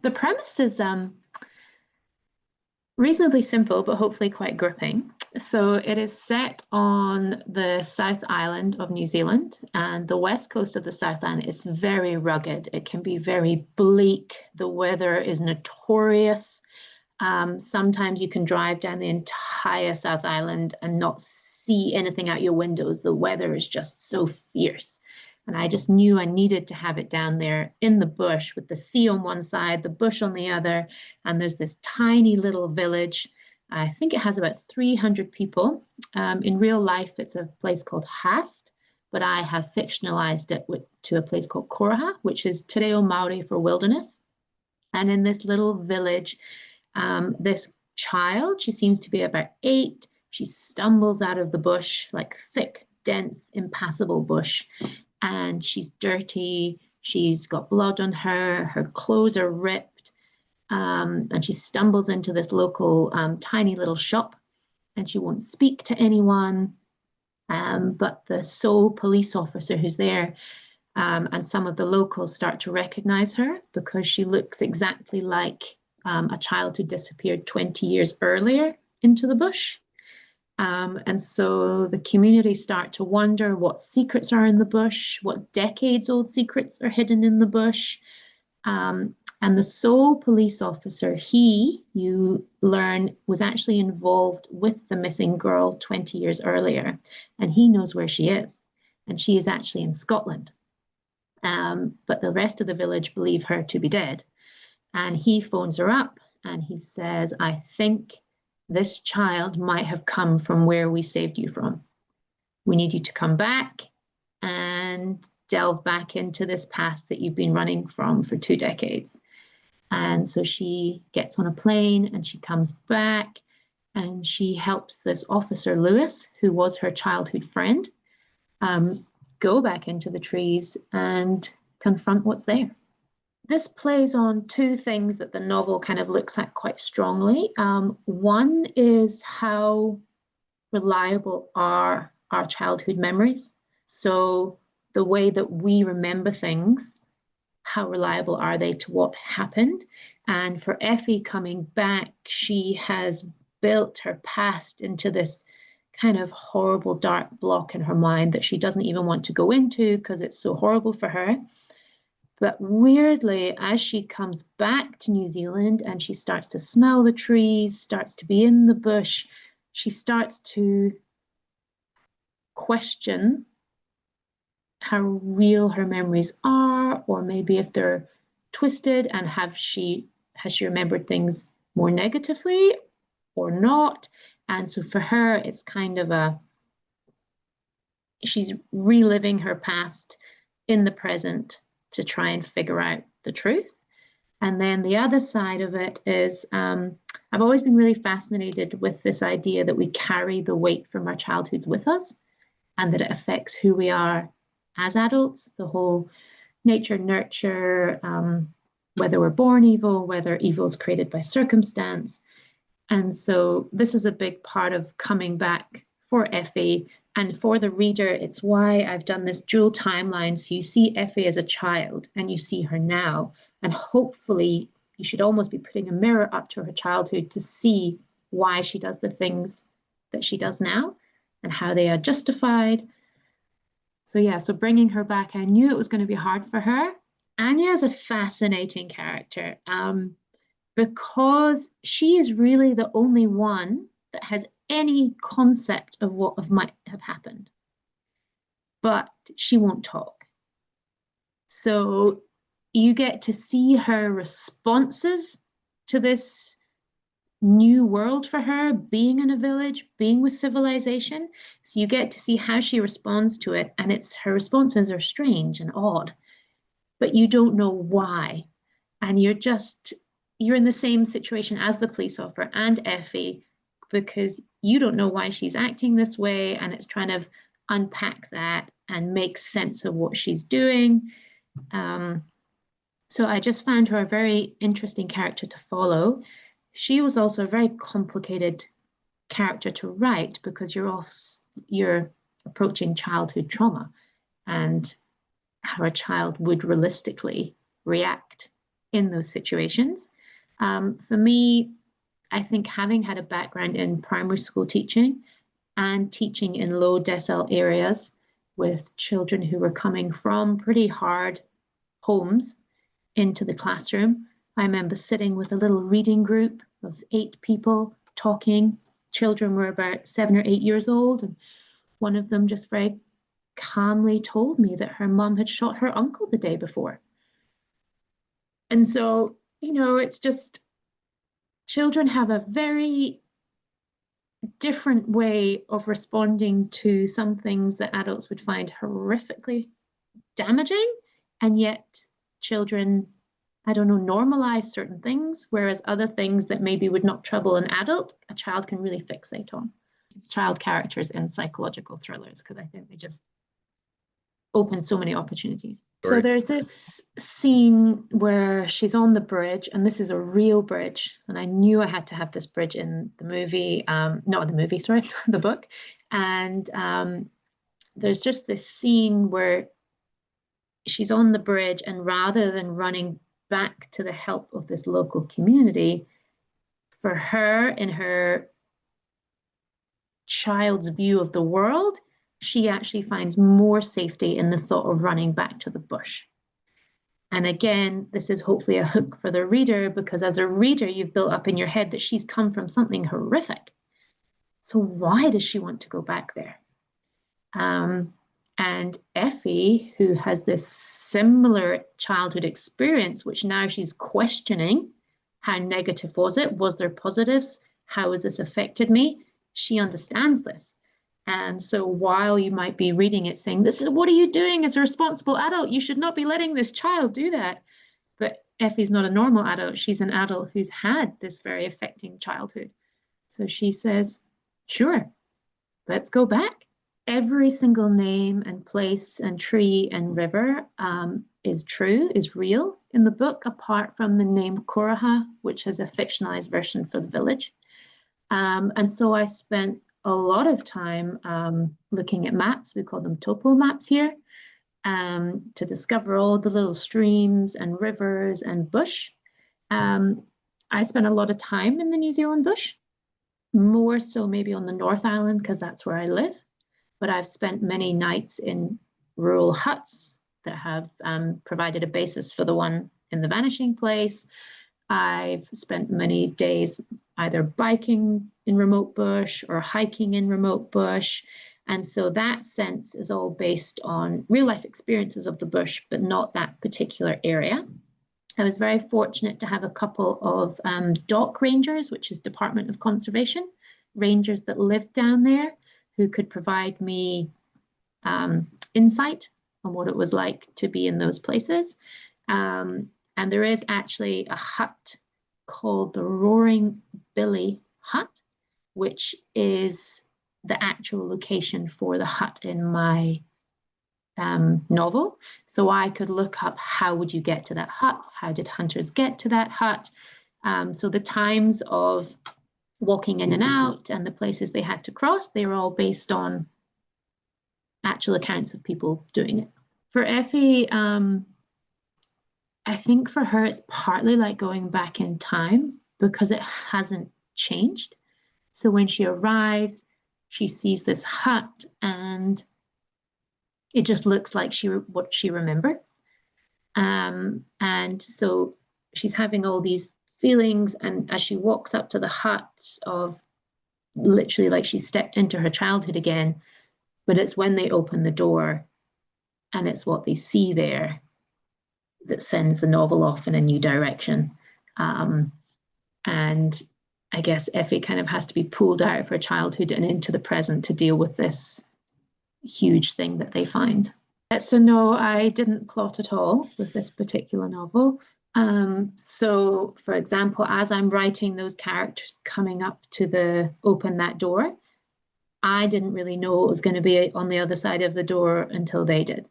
The premise is reasonably simple, but hopefully quite gripping. So it is set on the South Island of New Zealand, and the west coast of the South Island is very rugged. It can be very bleak. The weather is notorious. Sometimes you can drive down the entire South Island and not see anything out your windows. The weather is just so fierce. And I just knew I needed to have it down there in the bush with the sea on one side, the bush on the other. And there's this tiny little village. I think it has about 300 people. In real life, it's a place called Hast, but I have fictionalized it to a place called Koraha, which is Te Reo Māori for wilderness. And in this little village, this child, she seems to be about 8, she stumbles out of the bush, like thick, dense, impassable bush, and she's dirty. She's got blood on her. Her clothes are ripped. And she stumbles into this local tiny little shop, and she won't speak to anyone. But the sole police officer who's there and some of the locals start to recognize her because she looks exactly like a child who disappeared 20 years earlier into the bush. And so the community start to wonder what secrets are in the bush, what decades-old secrets are hidden in the bush. And the sole police officer, you learn, was actually involved with the missing girl 20 years earlier, and he knows where she is, and she is actually in Scotland. But the rest of the village believe her to be dead. And he phones her up and he says, I think this child might have come from where we saved you from. We need you to come back and delve back into this past that you've been running from for 2 decades. And so she gets on a plane and she comes back and she helps this officer, Lewis, who was her childhood friend, go back into the trees and confront what's there. This plays on 2 things that the novel kind of looks at quite strongly. One is how reliable are our childhood memories. So the way that we remember things, how reliable are they to what happened? And for Effie coming back, she has built her past into this kind of horrible dark block in her mind that she doesn't even want to go into because it's so horrible for her. But weirdly, as she comes back to New Zealand and she starts to smell the trees, starts to be in the bush, she starts to question how real her memories are, or maybe if they're twisted, and has she remembered things more negatively or not. And so for her, it's kind of she's reliving her past in the present to try and figure out the truth. And then the other side of it is I've always been really fascinated with this idea that we carry the weight from our childhoods with us and that it affects who we are as adults, the whole nature, nurture, whether we're born evil, whether evil is created by circumstance. And so this is a big part of coming back for Effie. And for the reader, it's why I've done this dual timeline. So you see Effie as a child and you see her now. And hopefully you should almost be putting a mirror up to her childhood to see why she does the things that she does now and how they are justified. So yeah, so bringing her back, I knew it was going to be hard for her. Anya is a fascinating character because she is really the only one that has any concept of what might have happened, but she won't talk. So you get to see her responses to this new world for her, being in a village, being with civilization. So you get to see how she responds to it, and her responses are strange and odd, but you don't know why. And you're in the same situation as the police officer and Effie, because you don't know why she's acting this way, and it's trying to unpack that and make sense of what she's doing. So I just found her a very interesting character to follow. She was also a very complicated character to write because you're approaching childhood trauma and how a child would realistically react in those situations. For me, I think having had a background in primary school teaching and teaching in low decile areas with children who were coming from pretty hard homes into the classroom, I remember sitting with a little reading group of 8 people talking. Children were about 7 or 8 years old, and one of them just very calmly told me that her mum had shot her uncle the day before. And so, it's just children have a very different way of responding to some things that adults would find horrifically damaging, and yet children, I don't know, normalize certain things, whereas other things that maybe would not trouble an adult, a child can really fixate on. Child characters in psychological thrillers, because I think they just open so many opportunities. Sorry. So there's this scene where she's on the bridge, and this is a real bridge, and I knew I had to have this bridge in the movie, not the movie, sorry, the book. And there's just this scene where she's on the bridge, and rather than running back to the help of this local community, for her, in her child's view of the world, she actually finds more safety in the thought of running back to the bush. And again, this is hopefully a hook for the reader, because as a reader, you've built up in your head that she's come from something horrific. So why does she want to go back there? And Effie, who has this similar childhood experience, which now she's questioning, how negative was it? Was there positives? How has this affected me? She understands this. And so while you might be reading it saying, this is, what are you doing as a responsible adult? You should not be letting this child do that. But Effie's not a normal adult. She's an adult who's had this very affecting childhood. So she says, sure, let's go back. Every single name and place and tree and river is true, is real in the book, apart from the name Koraha, which is a fictionalized version for the village. And so I spent a lot of time looking at maps. We call them topo maps here, to discover all the little streams and rivers and bush. I spent a lot of time in the New Zealand bush, more so maybe on the North Island, because that's where I live. But I've spent many nights in rural huts that have provided a basis for the one in the Vanishing place. I've spent many days either biking in remote bush or hiking in remote bush. And so that sense is all based on real life experiences of the bush, but not that particular area. I was very fortunate to have a couple of DOC rangers, which is Department of Conservation, rangers that lived down there, who could provide me insight on what it was like to be in those places. And there is actually a hut called the Roaring Billy Hut, which is the actual location for the hut in my novel. So I could look up, how would you get to that hut? How did hunters get to that hut? So the times of walking in and out and the places they had to cross, they were all based on actual accounts of people doing it. For Effie, I think for her, it's partly like going back in time, because it hasn't changed. So when she arrives, she sees this hut and it just looks like what she remembered. And so she's having all these feelings, and as she walks up to the hut, of literally like she stepped into her childhood again, but it's when they open the door and it's what they see there that sends the novel off in a new direction. And I guess Effie kind of has to be pulled out of her childhood and into the present to deal with this huge thing that they find. So no, I didn't plot at all with this particular novel. So for example, as I'm writing those characters coming up to open that door, I didn't really know what was going to be on the other side of the door until they did.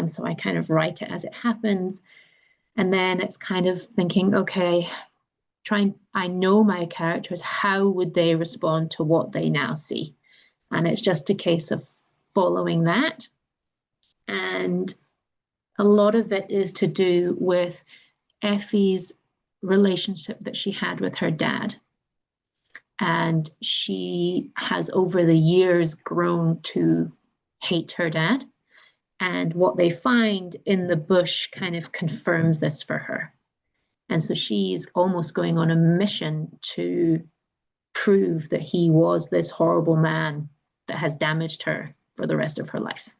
So I kind of write it as it happens. And then it's kind of thinking, okay, I know my characters, how would they respond to what they now see? And it's just a case of following that. And a lot of it is to do with Effie's relationship that she had with her dad. And she has over the years grown to hate her dad. And what they find in the bush kind of confirms this for her. And so she's almost going on a mission to prove that he was this horrible man that has damaged her for the rest of her life.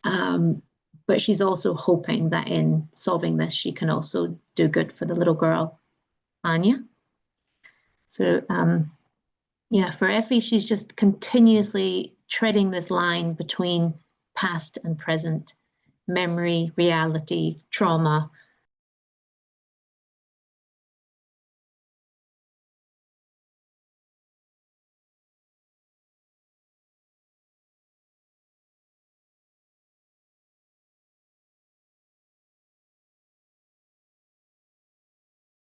But she's also hoping that in solving this, she can also do good for the little girl, Anya. So, yeah, for Effie, she's just continuously treading this line between past and present, memory, reality, trauma,